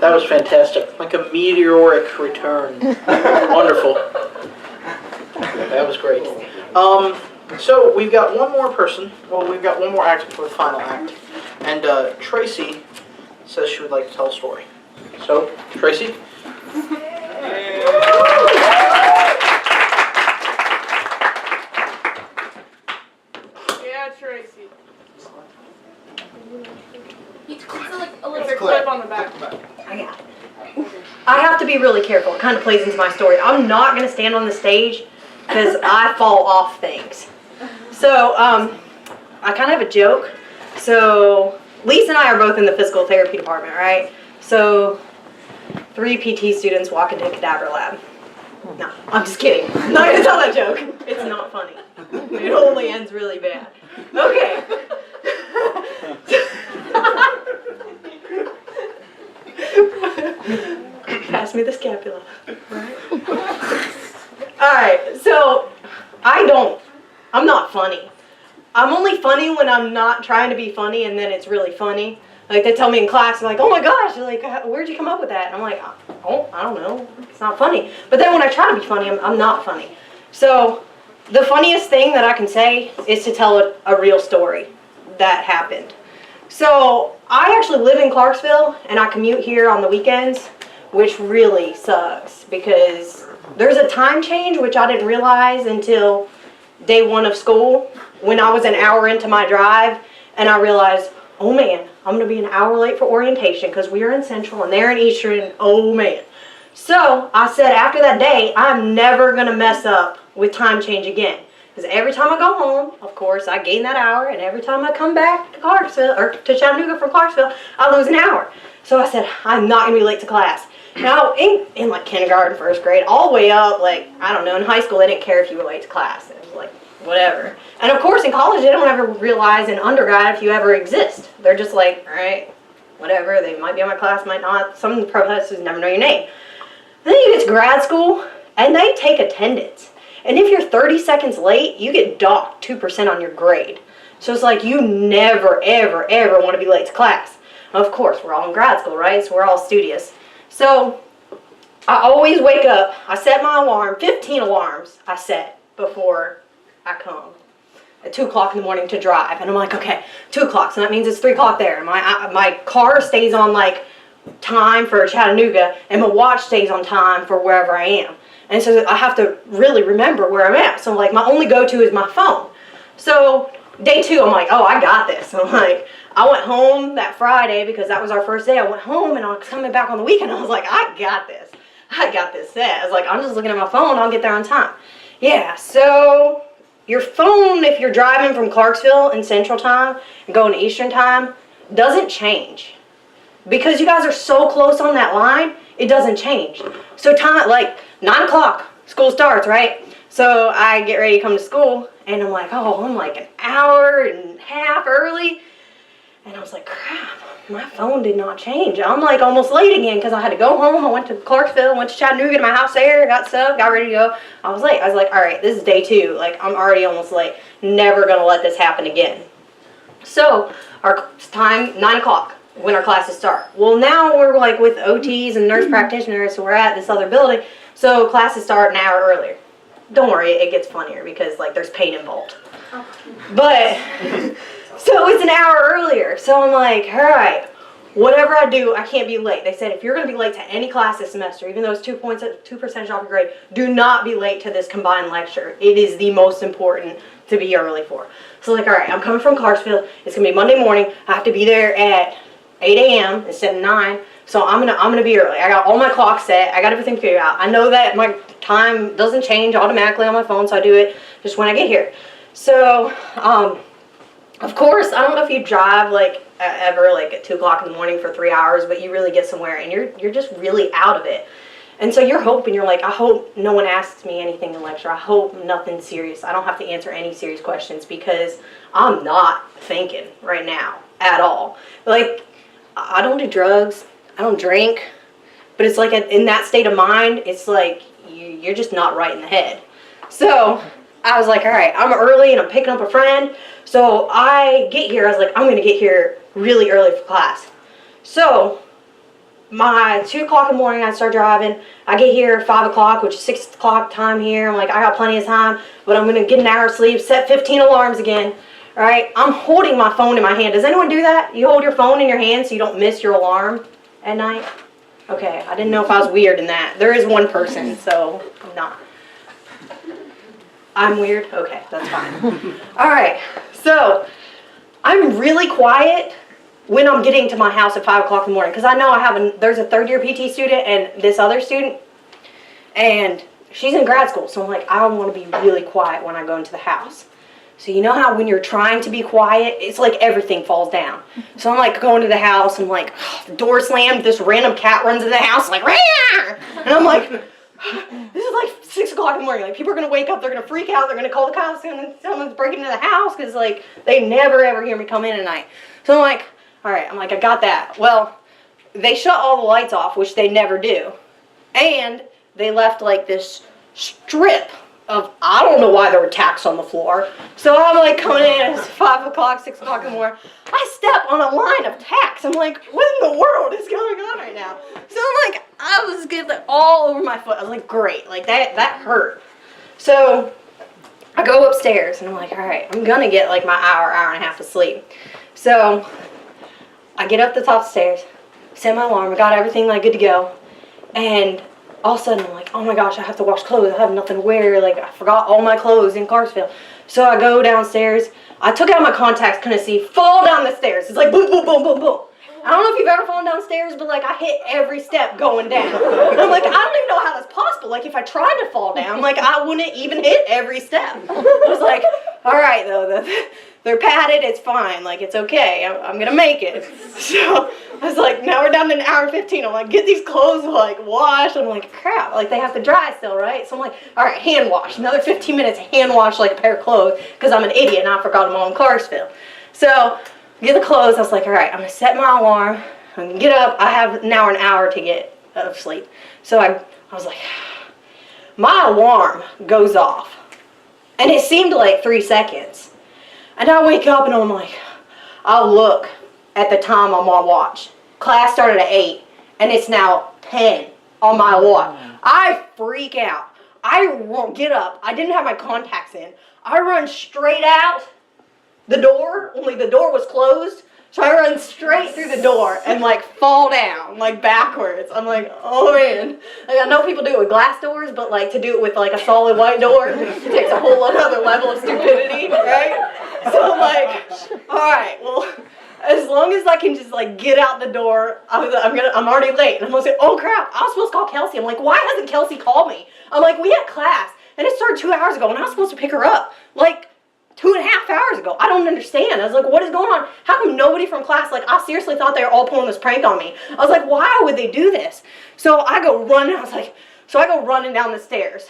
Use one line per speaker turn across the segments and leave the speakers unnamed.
That was fantastic. Like a meteoric return. Wonderful. That was great. So we've got one more person. Well, we've got one more act for the final act. And Tracy says she would like to tell a story. So, Tracy?
Yeah, Tracy.
It's like a little
clip on the back.
I have to be really careful. It kind of plays into my story. I'm not going to stand on the stage because I fall off things. So, I kind of have a joke. So, Lisa and I are both in the physical therapy department, right? So, 3 PT students walk into a cadaver lab. No, I'm just kidding. I'm not going to tell that joke. It's not funny. It only ends really bad. Okay. Pass me the scapula. Right? Alright, so I'm not funny. I'm only funny when I'm not trying to be funny and then it's really funny. Like they tell me in class, they're like, oh my gosh, like, where'd you come up with that? And I'm like, oh, I don't know. It's not funny. But then when I try to be funny, I'm not funny. So the funniest thing that I can say is to tell a real story that happened. So I actually live in Clarksville and I commute here on the weekends, which really sucks because there's a time change which I didn't realize until day 1 of school when I was an hour into my drive and I realized, oh man, I'm going to be an hour late for orientation because we are in Central and they're in Eastern, oh man. So I said after that day, I'm never going to mess up with time change again. Because every time I go home, of course, I gain that hour, and every time I come back to Clarksville, or to Chattanooga from Clarksville, I lose an hour. So I said, I'm not going to be late to class. Now, in like kindergarten, first grade, all the way up, like, I don't know, in high school, they didn't care if you were late to class. It was like, whatever. And of course, in college, they don't ever realize in undergrad if you ever exist. They're just like, all right, whatever, they might be in my class, might not. Some of the professors never know your name. Then you get to grad school, and they take attendance. And if you're 30 seconds late, you get docked 2% on your grade. So it's like you never, ever, ever want to be late to class. Of course, we're all in grad school, right? So we're all studious. So I always wake up. I set my alarm, 15 alarms I set before I come at 2 o'clock in the morning to drive. And I'm like, okay, 2 o'clock. So that means it's 3 o'clock there. My car stays on like time for Chattanooga and my watch stays on time for wherever I am. And so I have to really remember where I'm at. So like my only go-to is my phone. So day 2, I'm like, oh, I got this. I'm like, I went home that Friday because that was our first day. I went home and I was coming back on the weekend. I was like, I got this. I got this set. I was like, I'm just looking at my phone. I'll get there on time. Yeah, so your phone, if you're driving from Clarksville in Central Time and going to Eastern Time, doesn't change. Because you guys are so close on that line, it doesn't change. So time, like 9 o'clock, school starts, right? So I get ready to come to school, and I'm like, oh, I'm like an hour and a half early. And I was like, crap, my phone did not change. I'm like almost late again because I had to go home. I went to Clarksville, went to Chattanooga to my house there, got stuff, got ready to go. I was late. I was like, all right, this is day 2. Like, I'm already almost late. Never going to let this happen again. So our time, 9 o'clock. When our classes start. Well, now we're like with OTs and nurse practitioners, so we're at this other building, so classes start an hour earlier. Don't worry, it gets funnier because like there's pain involved. But, so it's an hour earlier, so I'm like, all right, whatever I do, I can't be late. They said if you're going to be late to any class this semester, even though it's 2% off your grade, do not be late to this combined lecture. It is the most important to be early for. So like, all right, I'm coming from Clarksville. It's going to be Monday morning. I have to be there at 8 a.m. instead of 9, so I'm gonna be early. I got all my clocks set. I got everything figured out. I know that my time doesn't change automatically on my phone, so I do it just when I get here. So, of course, I don't know if you drive like ever like at 2 o'clock in the morning for 3 hours, but you really get somewhere and you're just really out of it. And so you're hoping, you're like, I hope no one asks me anything in lecture. I hope nothing serious. I don't have to answer any serious questions because I'm not thinking right now at all. Like, I don't do drugs, I don't drink, but it's like in that state of mind, it's like you're just not right in the head. So I was like, all right, I'm early and I'm picking up a friend. So I get here, I was like, I'm going to get here really early for class. So my 2 o'clock in the morning, I start driving. I get here at 5 o'clock, which is 6 o'clock time here. I'm like, I got plenty of time, but I'm going to get an hour of sleep, set 15 alarms again. All right, I'm holding my phone in my hand. Does anyone do that? You hold your phone in your hand so you don't miss your alarm at night? Okay, I didn't know if I was weird in that. There is one person, so I'm not. I'm weird? Okay, that's fine. All right, so I'm really quiet when I'm getting to my house at 5 o'clock in the morning, because I know there's a third-year PT student and this other student, and she's in grad school, so I'm like, I want to be really quiet when I go into the house. So you know how when you're trying to be quiet, it's like everything falls down. So I'm like going to the house, and like, the door slammed, this random cat runs into the house, like, Rah! And I'm like, this is like 6 o'clock in the morning, like people are going to wake up, they're going to freak out, they're going to call the cops, and someone's breaking into the house, because like, they never ever hear me come in at night. So I'm like, all right, I'm like, I got that. Well, they shut all the lights off, which they never do. And they left like this strip of, I don't know why there were tacks on the floor. So I'm like coming in, it's 5 o'clock, 6 o'clock in the morning. I step on a line of tacks. I'm like, what in the world is going on right now? So I'm like, I was getting like, all over my foot. I was like, great, like that hurt. So I go upstairs and I'm like, all right, I'm gonna get like my hour and a half of sleep. So I get up the top of the stairs, set my alarm, I got everything like good to go, and all of a sudden I'm like, oh my gosh, I have to wash clothes, I have nothing to wear, like I forgot all my clothes in Clarksville. So I go downstairs, I took out my contacts, couldn't see, fall down the stairs. It's like boom, boom, boom, boom, boom. I don't know if you've ever fallen downstairs, but like I hit every step going down. And I'm like, I don't even know how that's possible. Like if I tried to fall down, like I wouldn't even hit every step. I was like, all right though, they're padded, it's fine, like it's okay, I'm gonna make it. So I was like, now we're down to an hour and 15. I'm like, get these clothes like washed. I'm like, crap, like they have to dry still, right? So I'm like, all right, hand wash, another 15 minutes, hand wash like a pair of clothes, because I'm an idiot and I forgot them all in Clarksville. So get the clothes, I was like, all right, I'm gonna set my alarm, I'm gonna get up, I have now an hour to get out of sleep. So I was like, my alarm goes off, and it seemed like 3 seconds. And I wake up and I'm like, I'll look at the time on my watch. Class started at 8 and it's now 10 on my watch. I freak out. I get up. I didn't have my contacts in. I run straight out the door, only the door was closed. So I run straight through the door and like fall down, like backwards. I'm like, oh man. Like I know people do it with glass doors, but like to do it with like a solid white door, it takes a whole other level of stupidity, right? So I'm like, all right, well, as long as I can just like get out the door, I'm already late. And I'm like, oh crap, I was supposed to call Kelsey. I'm like, why hasn't Kelsey called me? I'm like, we had class and it started 2 hours ago and I was supposed to pick her up like 2.5 hours ago. I don't understand. I was like, what is going on? How come nobody from class, like I seriously thought they were all pulling this prank on me. I was like, why would they do this? So I go running, I go running down the stairs.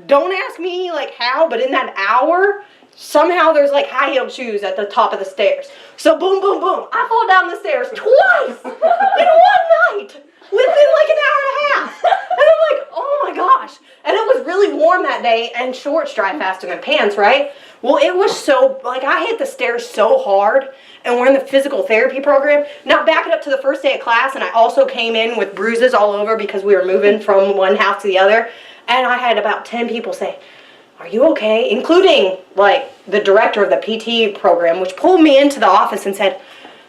Don't ask me like how, but in that hour, somehow there's like high-heeled shoes at the top of the stairs. So boom, boom, boom. I fall down the stairs twice in one night within like an hour and a half. And I'm like, oh my gosh. And it was really warm that day and shorts dry faster than pants, right? Well, it was so, like I hit the stairs so hard and we're in the physical therapy program. Now back it up to the first day of class, and I also came in with bruises all over because we were moving from one house to the other. And I had about 10 people say, are you okay? Including like the director of the PT program, which pulled me into the office and said,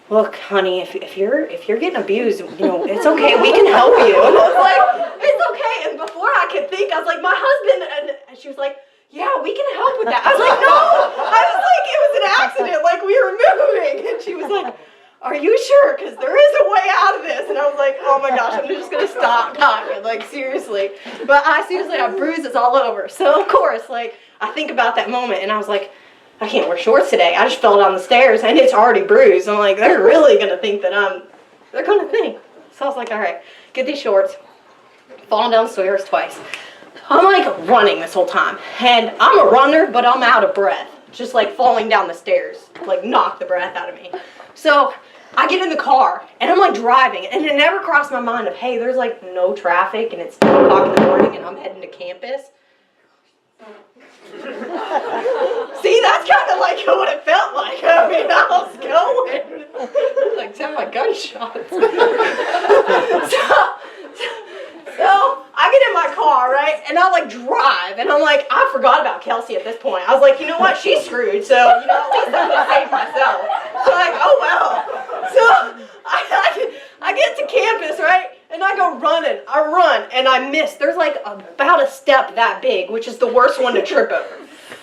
look, honey, if you're getting abused, you know, it's okay, we can help you. And I was like, it's okay. And before I could think, I was like, my husband, and she was like, yeah, we can help with that. I was like, no, I was like, it was an accident, like we were moving. And she was like, are you sure? Because there is a way out of this. And I was like, oh my gosh, I'm just going to stop talking, like seriously. But I seriously have bruises all over. So of course, like I think about that moment and I was like, I can't wear shorts today. I just fell down the stairs and it's already bruised. I'm like, they're really going to think that they're going to think. So I was like, all right, get these shorts. Falling down the stairs twice. I'm like running this whole time. And I'm a runner, but I'm out of breath. Just like falling down the stairs. Like knocked the breath out of me. So I get in the car and I'm like driving. And it never crossed my mind of, hey, there's like no traffic and it's 10 o'clock in the morning and I'm heading to campus. See, that's kind of like what it felt like. I mean, I was going. Like 10 my gunshots. So 5. And I'm like, I forgot about Kelsey at this point. I was like, you know what? She's screwed. So, at least I'm going to save myself. So I'm like, oh, well. So I get to campus, right? And I go running. I run, and I miss. There's like about a step that big, which is the worst one to trip over.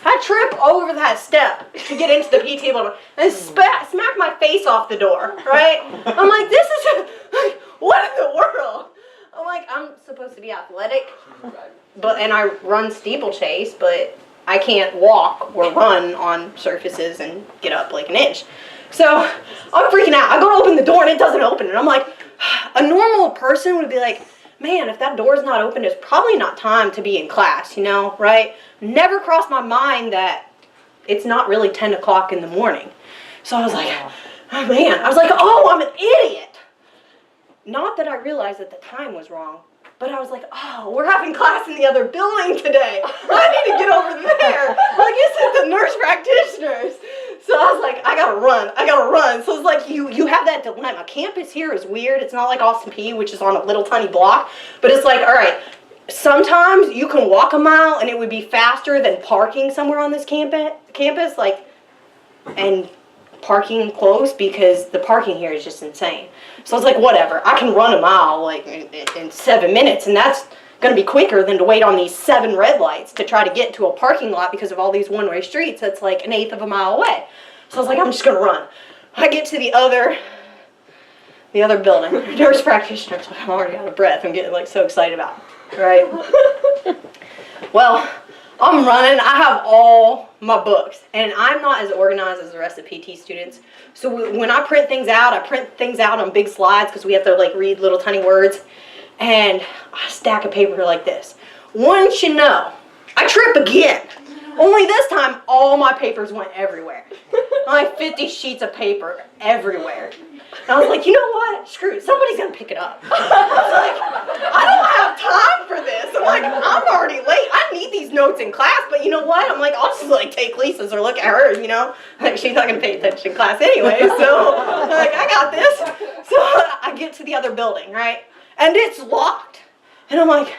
I trip over that step to get into the PT building and smack my face off the door, right? I'm like, this is, like, what in the world? I'm like, I'm supposed to be athletic, and I run steeplechase, but I can't walk or run on surfaces and get up like an inch. So I'm freaking out. I go to open the door and it doesn't open, and I'm like, a normal person would be like, man, if that door's not open, it's probably not time to be in class, right? Never crossed my mind that it's not really 10 o'clock in the morning. So I was like, oh man, I was like, oh, I'm an idiot. Not that I realized that the time was wrong, but I was like, oh, we're having class in the other building today. I need to get over there. Like, it's the nurse practitioners. So I was like, I gotta run. So it's like, you have that dilemma. Campus here is weird. It's not like Austin P, which is on a little tiny block, but it's like, all right, sometimes you can walk a mile and it would be faster than parking somewhere on this campus, like, and parking close, because the parking here is just insane. So I was like, whatever, I can run a mile like in 7 minutes, and that's gonna be quicker than to wait on these 7 red lights to try to get to a parking lot because of all these one-way streets that's like 1/8 of a mile away. So I was like, I'm just gonna run. I get to the other building. Nurse practitioners, I'm already out of breath. I'm getting like so excited about it, right? Well, I'm running. I have all my books, and I'm not as organized as the rest of PT students. So when I print things out on big slides because we have to like read little tiny words, and a stack of paper like this. Once you know, I trip again. Only this time, all my papers went everywhere. Like 50 sheets of paper everywhere. And I was like, you know what? Screw it. Somebody's going to pick it up. I was like, I don't have time for this. I'm like, I'm already late. I need these notes in class, but you know what? I'm like, I'll just like take Lisa's or look at hers, Like, she's not going to pay attention in class anyway. So I'm like, I got this. So I get to the other building, right? And it's locked. And I'm like,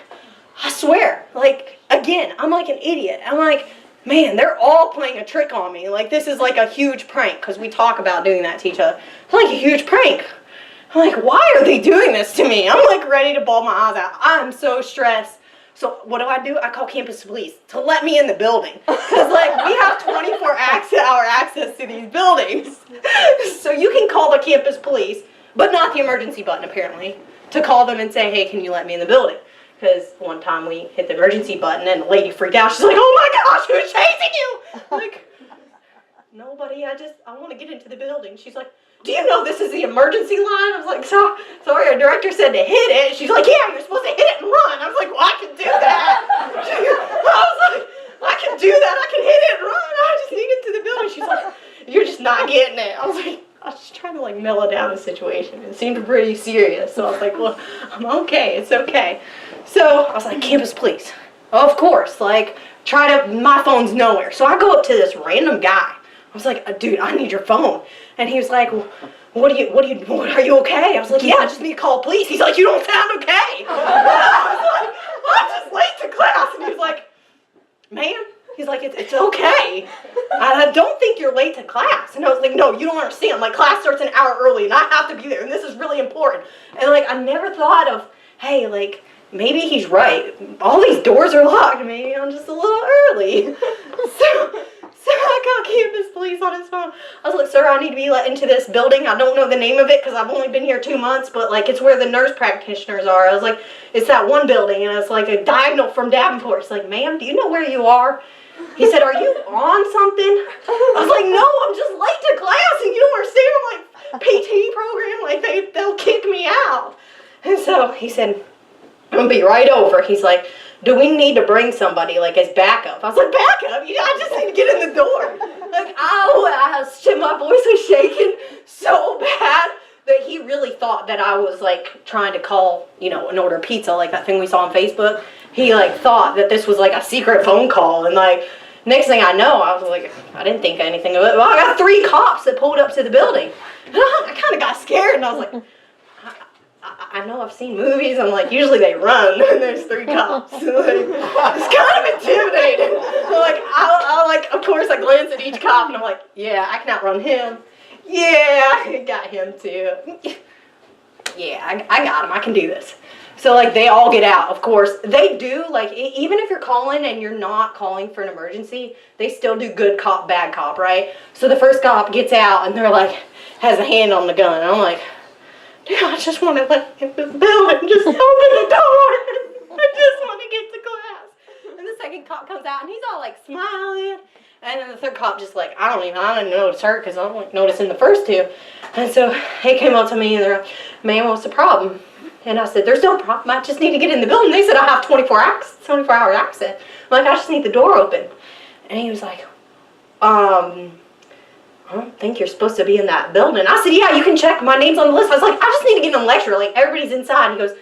I swear, like, again, I'm like an idiot. I'm like, man, they're all playing a trick on me. Like, this is like a huge prank, because we talk about doing that to each other. It's like a huge prank. I'm like, why are they doing this to me? I'm like ready to bawl my eyes out. I'm so stressed. So what do? I call campus police to let me in the building. Because, like, we have 24-hour access to these buildings. So you can call the campus police, but not the emergency button, apparently, to call them and say, hey, can you let me in the building? Because one time we hit the emergency button and the lady freaked out. She's like, oh my gosh, who's chasing you? I'm like, nobody, I want to get into the building. She's like, do you know this is the emergency line? I was like, sorry, our director said to hit it. She's like, yeah, you're supposed to hit it and run. I was like, well, I can do that. I was like, I can do that. I can hit it and run. I just need into the building. She's like, you're just not getting it. I was like, I was just trying to like mellow down the situation. It seemed pretty serious. So I was like, well, I'm okay. It's okay. So I was like, campus police. Of course, like, my phone's nowhere. So I go up to this random guy. I was like, dude, I need your phone. And he was like, are you okay? I was like, yeah, I just need to call police. He's like, you don't sound okay. I was like, I'm just late to class. And he's like, man, he's like, it's okay. I don't think you're late to class. And I was like, no, you don't understand. Like, class starts an hour early and I have to be there. And this is really important. And like, I never thought of, hey, like, maybe he's right. All these doors are locked. Maybe I'm just a little early. So I called campus police on his phone. I was like, sir, I need to be let into this building. I don't know the name of it because I've only been here 2 months, but like, it's where the nurse practitioners are. I was like, it's that one building, and it's like a diagonal from Davenport. It's like, ma'am, do you know where you are? He said, are you on something? I was like, no, I'm just late to class, and you don't understand. I'm like, PT program, like, they'll kick me out. And so he said, I'm going to be right over. He's like, do we need to bring somebody, like, as backup? I was like, backup? Yeah, I just need to get in the door. Like, my voice was shaking so bad that he really thought that I was, like, trying to call, and order pizza, like that thing we saw on Facebook. He, like, thought that this was, like, a secret phone call. And, like, next thing I know, I was like, I didn't think anything of it. Well, I got 3 cops that pulled up to the building. I kind of got scared, and I was like, I know I've seen movies. I'm like, usually they run and there's 3 cops. Like, it's kind of intimidating. I'm like, I like, of course, I glance at each cop and I'm like, yeah, I can outrun him. Yeah, I got him too. Yeah, I got him. I can do this. So, like, they all get out, of course. They do, like, even if you're calling and you're not calling for an emergency, they still do good cop, bad cop, right? So the first cop gets out and they're like, has a hand on the gun. And I'm like, dude, I just want to let in this building. Just open the door. I just want to get to class. And the second cop comes out and he's all like smiling. And then the third cop just like, I didn't notice her because I don't like noticing the first 2. And so he came up to me and they're like, man, what's the problem? And I said, there's no problem. I just need to get in the building. They said I have 24-hour access. I'm like, I just need the door open. And he was like, I don't think you're supposed to be in that building. I said, yeah, you can check. My name's on the list. I was like, I just need to get in the lecture. Like, everybody's inside. And he goes,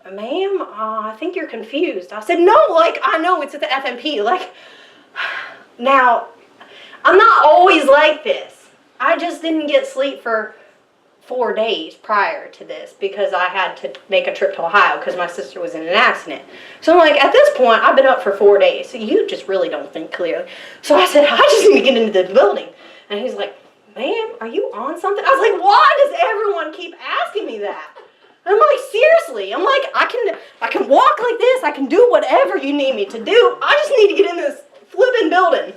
ma'am, I think you're confused. I said, no, like, I know it's at the FMP. Like, now, I'm not always like this. I just didn't get sleep for 4 days prior to this because I had to make a trip to Ohio because my sister was in an accident. So I'm like, at this point, I've been up for 4 days. So you just really don't think clearly. So I said, I just need to get into the building. And he's like, ma'am, are you on something? I was like, why does everyone keep asking me that? And I'm like, seriously. I'm like, I can walk like this. I can do whatever you need me to do. I just need to get in this flipping building.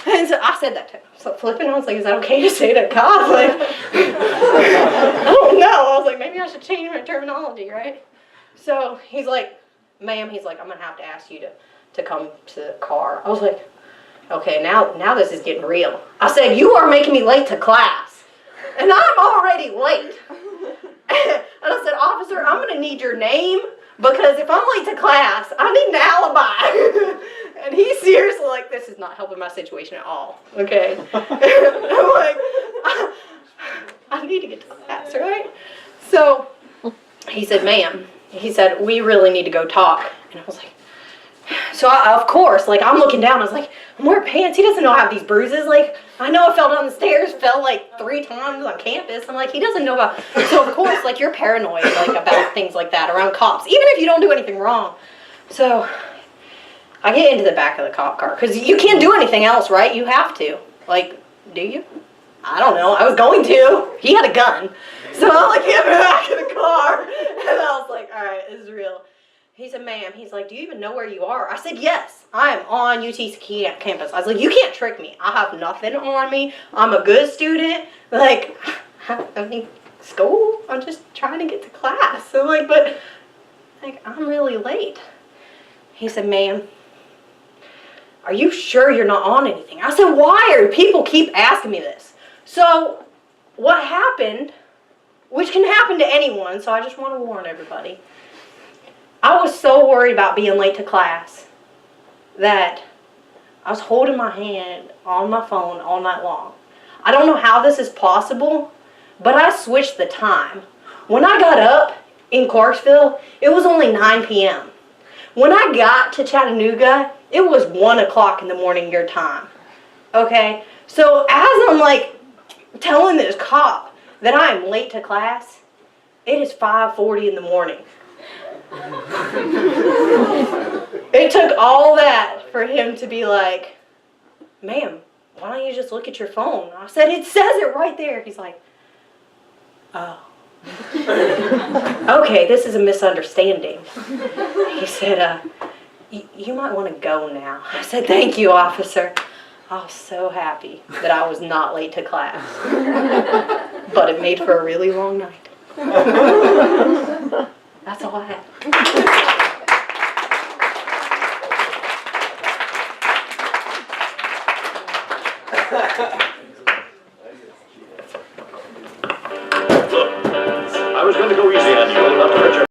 And so I said that to him. So flipping, I was like, is that okay to say to God? Like, I don't know. I was like, maybe I should change my terminology, right? So he's like, ma'am, he's like, I'm going to have to ask you to come to the car. I was like, okay, now this is getting real. I said, you are making me late to class. And I'm already late. And I said, officer, I'm going to need your name because if I'm late to class, I need an alibi. And he's seriously like, this is not helping my situation at all, okay? I'm like, I need to get to class, right? So he said, ma'am, he said, we really need to go talk. And I was like, so of course, like, I'm looking down, I was like, I'm wearing pants, he doesn't know I have these bruises, like, I know I fell down the stairs, fell like 3 times on campus, I'm like, he doesn't know about, so of course, like, you're paranoid, like, about things like that around cops, even if you don't do anything wrong. So I get into the back of the cop car, because you can't do anything else, right? You have to. Like, do you? I don't know, I was going to. He had a gun. So I like get in the back of the car, and I was like, all right, this is real. He said, ma'am, he's like, do you even know where you are? I said, yes, I am on UT Sakina campus. I was like, you can't trick me. I have nothing on me. I'm a good student. Like, I mean, school, I'm just trying to get to class. So like, but, like, I'm really late. He said, ma'am, are you sure you're not on anything? I said, why are people keep asking me this? So what happened, which can happen to anyone, so I just want to warn everybody. I was so worried about being late to class that I was holding my hand on my phone all night long. I don't know how this is possible, but I switched the time. When I got up in Clarksville, it was only 9 p.m. When I got to Chattanooga, it was 1 o'clock in the morning your time. Okay? So as I'm like telling this cop that I am late to class, it is 5:40 in the morning. It took all that for him to be like, ma'am, why don't you just look at your phone? I said, it says it right there. He's like, oh. Okay, this is a misunderstanding. He said, you might want to go now. I said, thank you, officer. I was so happy that I was not late to class. But it made for a really long night. That's all I have.